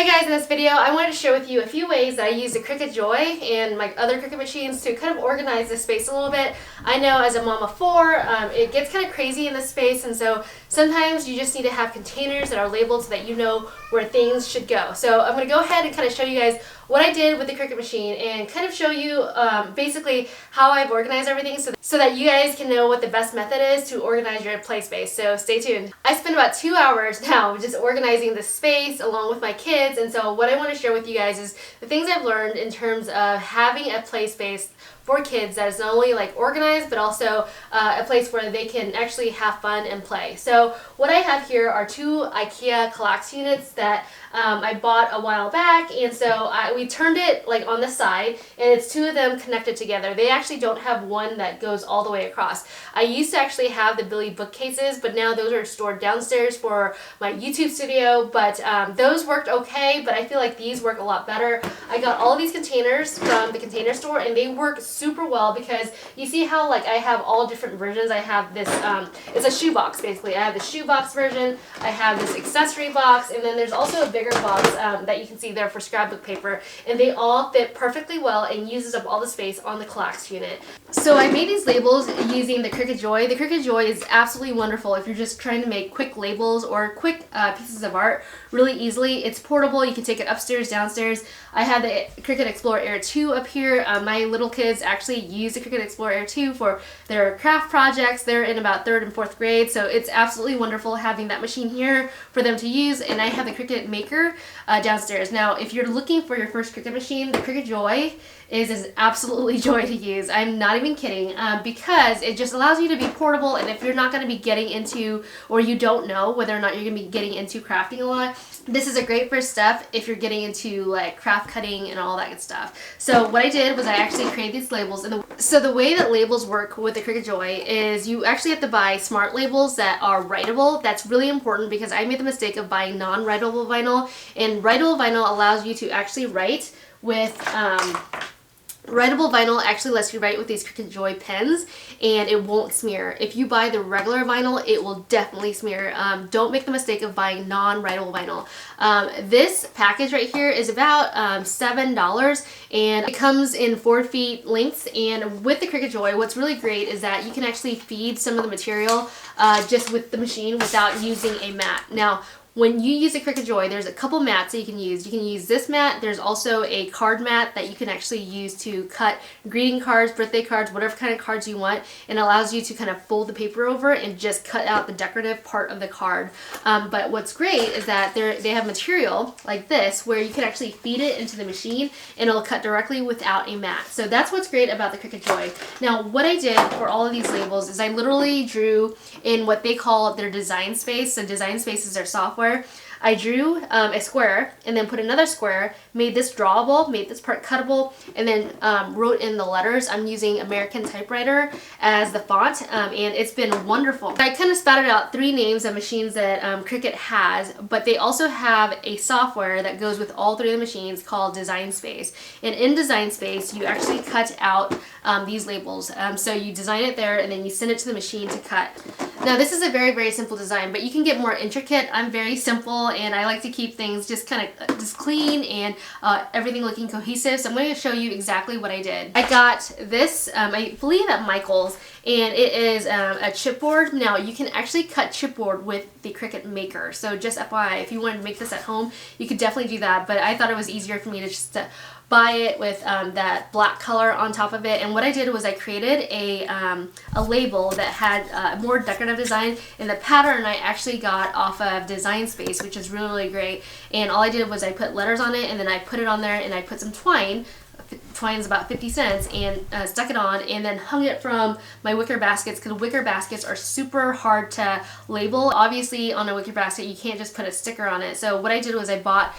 Hey guys, in this video I wanted to share with you a few ways that I use the Cricut Joy and my other Cricut machines to kind of organize the space a little bit. I know as a mom of four, it gets kind of crazy in this space, and so sometimes you just need to have containers that are labeled so that you know where things should go. So I'm going to go ahead and kind of show you guys what I did with the Cricut machine and kind of show you basically how I've organized everything so that you guys can know what the best method is to organize your play space. So stay tuned. I spent about 2 hours now just organizing the space along with my kids, and so what I want to share with you guys is the things I've learned in terms of having a play space for kids that is not only like organized but also a place where they can actually have fun and play. So what I have here are two IKEA Kallax units that I bought a while back, and so we turned it like on the side, and it's two of them connected together. They actually don't have one that goes all the way across. I used to actually have the Billy bookcases, but now those are stored downstairs for my YouTube studio, but those worked okay, but I feel like these work a lot better. I got all of these containers from the Container Store, and they work super well because you see how like I have all different versions. I have this, it's a shoebox basically. I have the shoebox version, I have this accessory box, and then there's also a bigger box that you can see there for scrapbook paper, and they all fit perfectly well and uses up all the space on the Kallax unit. So I made these labels using the Cricut Joy. The Cricut Joy is absolutely wonderful if you're just trying to make quick labels or quick pieces of art really easily. It's portable, you can take it upstairs, downstairs. I have the Cricut Explorer Air 2 up here. My little kids actually use the Cricut Explorer Air 2 for their craft projects. They're in about 3rd and 4th grade, so it's absolutely wonderful having that machine here for them to use. And I have the Cricut Maker downstairs. Now, if you're looking for your first Cricut machine, the Cricut Joy is absolutely joy to use. I'm not even kidding, because it just allows you to be portable, and if you're not going to be getting into, or you don't know whether or not you're going to be getting into crafting a lot, this is a great first step if you're getting into like craft cutting and all that good stuff. So what I did was I actually created these labels, and so the way that labels work with the Cricut Joy is you actually have to buy smart labels that are writable. That's really important because I made the mistake of buying non-writable vinyl, and writable vinyl allows you to actually write with writable vinyl actually lets you write with these Cricut Joy pens, and it won't smear. If you buy the regular vinyl, it will definitely smear. Don't make the mistake of buying non-writable vinyl. This package right here is about $7, and it comes in 4 feet lengths. And with the Cricut Joy, what's really great is that you can actually feed some of the material just with the machine without using a mat. Now, when you use a Cricut Joy, there's a couple mats that you can use. You can use this mat. There's also a card mat that you can actually use to cut greeting cards, birthday cards, whatever kind of cards you want, and it allows you to kind of fold the paper over and just cut out the decorative part of the card. But what's great is that they have material like this where you can actually feed it into the machine and it'll cut directly without a mat. So that's what's great about the Cricut Joy. Now, what I did for all of these labels is I literally drew in what they call their design space. So design space is their software. I drew a square and then put another square, made this drawable, made this part cuttable, and then wrote in the letters. I'm using American typewriter as the font, and it's been wonderful. I kind of spouted out 3 names of machines that Cricut has, but they also have a software that goes with all 3 of the machines called Design Space. And in Design Space, you actually cut out these labels. So you design it there and then you send it to the machine to cut. Now, this is a very, very simple design, but you can get more intricate. I'm very simple, and I like to keep things just kind of just clean and everything looking cohesive. So I'm going to show you exactly what I did. I got this, I believe at Michael's, and it is a chipboard. Now, you can actually cut chipboard with the Cricut Maker. So just FYI, if you wanted to make this at home, you could definitely do that, but I thought it was easier for me to just buy it with that black color on top of it. And what I did was I created a label that had a more decorative design, and the pattern I actually got off of Design Space, which is really, really great. And all I did was I put letters on it, and then I put it on there, and I put some twine. Twine's about 50 cents, and stuck it on, and then hung it from my wicker baskets, because wicker baskets are super hard to label. Obviously, on a wicker basket you can't just put a sticker on it. So what I did was I bought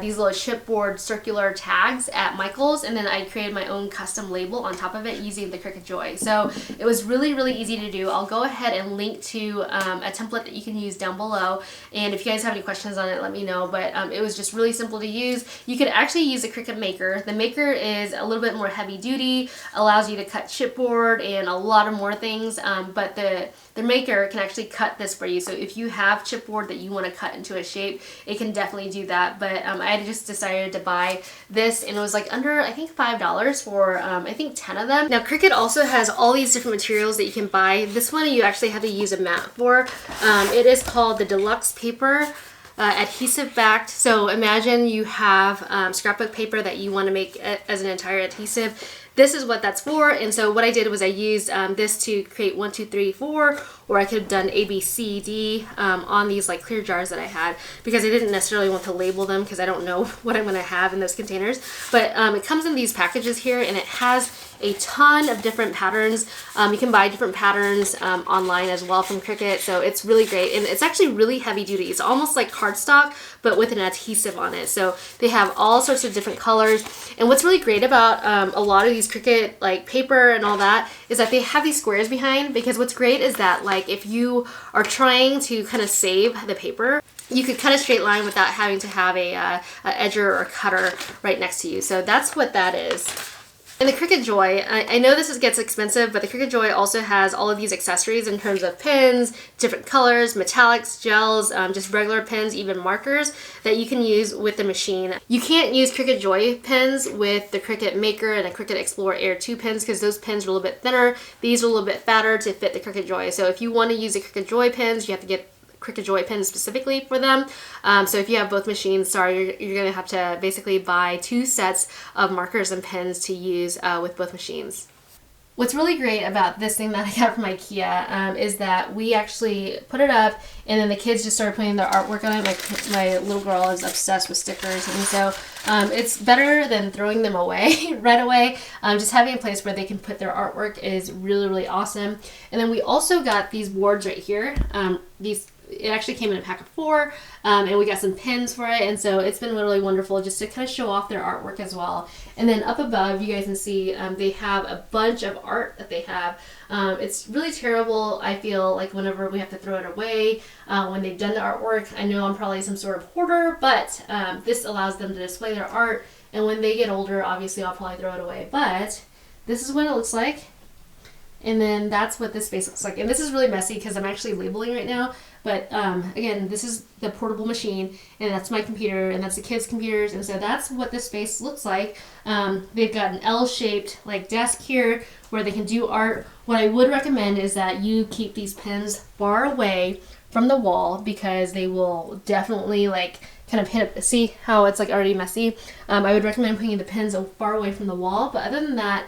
these little chipboard circular tags at Michael's, and then I created my own custom label on top of it using the Cricut Joy. So it was really, really easy to do. I'll go ahead and link to a template that you can use down below, and if you guys have any questions on it, let me know. But it was just really simple to use. You could actually use the Cricut Maker. The Maker is is a little bit more heavy duty, allows you to cut chipboard and a lot of more things, but the maker can actually cut this for you. So if you have chipboard that you want to cut into a shape, it can definitely do that. But I just decided to buy this, and it was like under, I think, $5 for I think 10 of them. Now Cricut also has all these different materials that you can buy. This one you actually have to use a mat for. It is called the Deluxe Paper. Adhesive backed. So imagine you have scrapbook paper that you want to make as an entire adhesive. This is what that's for. And so what I did was I used this to create 1, 2, 3, 4, or I could have done A, B, C, D on these like clear jars that I had, because I didn't necessarily want to label them because I don't know what I'm going to have in those containers. But it comes in these packages here, and it has a ton of different patterns. You can buy different patterns online as well from Cricut, so it's really great. And it's actually really heavy duty. It's almost like cardstock, but with an adhesive on it. So they have all sorts of different colors. And what's really great about a lot of these Cricut like paper and all that is that they have these squares behind, because what's great is that like if you are trying to kind of save the paper, you could cut a straight line without having to have a edger or a cutter right next to you. So that's what that is. And the Cricut Joy, I know this gets expensive, but the Cricut Joy also has all of these accessories in terms of pens, different colors, metallics, gels, just regular pens, even markers that you can use with the machine. You can't use Cricut Joy pens with the Cricut Maker and the Cricut Explorer Air 2 pens, because those pens are a little bit thinner. These are a little bit fatter to fit the Cricut Joy. So if you want to use the Cricut Joy pens, you have to get Cricut Joy pens specifically for them. So if you have both machines, sorry, you're going to have to basically buy 2 sets of markers and pens to use with both machines. What's really great about this thing that I got from IKEA is that we actually put it up, and then the kids just started putting their artwork on it. My little girl is obsessed with stickers, and so it's better than throwing them away right away. Just having a place where they can put their artwork is really, really awesome. And then we also got these boards right here. It actually came in a pack of 4, and we got some pins for it, and so it's been really wonderful just to kind of show off their artwork as well. And then up above, you guys can see they have a bunch of art that they have. It's really terrible, I feel like, whenever we have to throw it away when they've done the artwork. I know I'm probably some sort of hoarder, but this allows them to display their art, and when they get older, obviously I'll probably throw it away. But this is what it looks like. And then that's what this space looks like. And this is really messy because I'm actually labeling right now. But again, this is the portable machine, and that's my computer, and that's the kids' computers. And so that's what this space looks like. They've got an L-shaped like desk here where they can do art. What I would recommend is that you keep these pins far away from the wall, because they will definitely like kind of hit up. See how it's like already messy? I would recommend putting the pins far away from the wall. But other than that,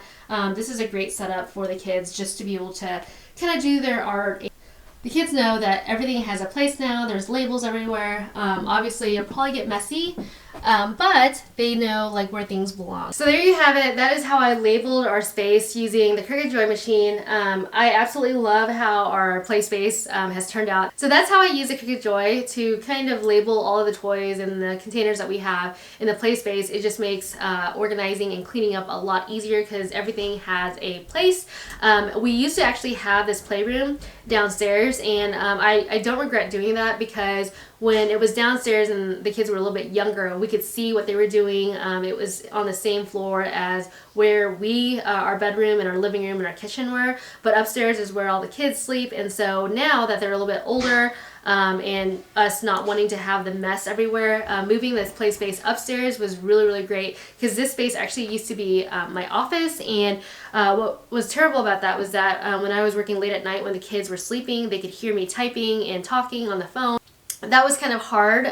this is a great setup for the kids just to be able to kind of do their art. The kids know that everything has a place now. There's labels everywhere. Obviously, it'll probably get messy, but they know like where things belong. So there you have it. That is how I labeled our space using the Cricut Joy machine. I absolutely love how our play space has turned out. So that's how I use the Cricut Joy to kind of label all of the toys and the containers that we have in the play space. It just makes organizing and cleaning up a lot easier because everything has a place. We used to actually have this playroom downstairs, and I don't regret doing that, because when it was downstairs and the kids were a little bit younger, we could see what they were doing. It was on the same floor as where our bedroom and our living room and our kitchen were, but upstairs is where all the kids sleep. And so now that they're a little bit older, and us not wanting to have the mess everywhere, moving this play space upstairs was really, really great, because this space actually used to be my office. And what was terrible about that was that when I was working late at night when the kids were sleeping, they could hear me typing and talking on the phone. That was kind of hard,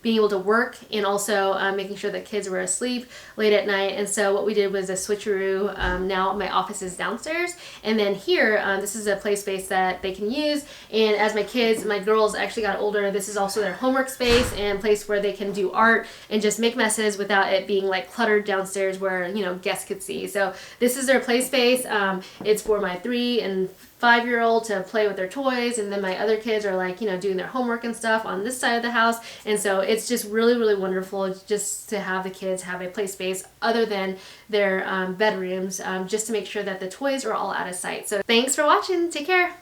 being able to work and also making sure that kids were asleep late at night. And so what we did was a switcheroo. Now my office is downstairs, and then here, this is a play space that they can use. And as my girls actually got older, this is also their homework space and place where they can do art and just make messes without it being like cluttered downstairs where, you know, guests could see. So this is their play space. It's for my 3 and 5-year-old to play with their toys, and then my other kids are like, you know, doing their homework and stuff on this side of the house. And so it's just really, really wonderful just to have the kids have a play space other than their bedrooms, just to make sure that the toys are all out of sight. So thanks for watching. Take care.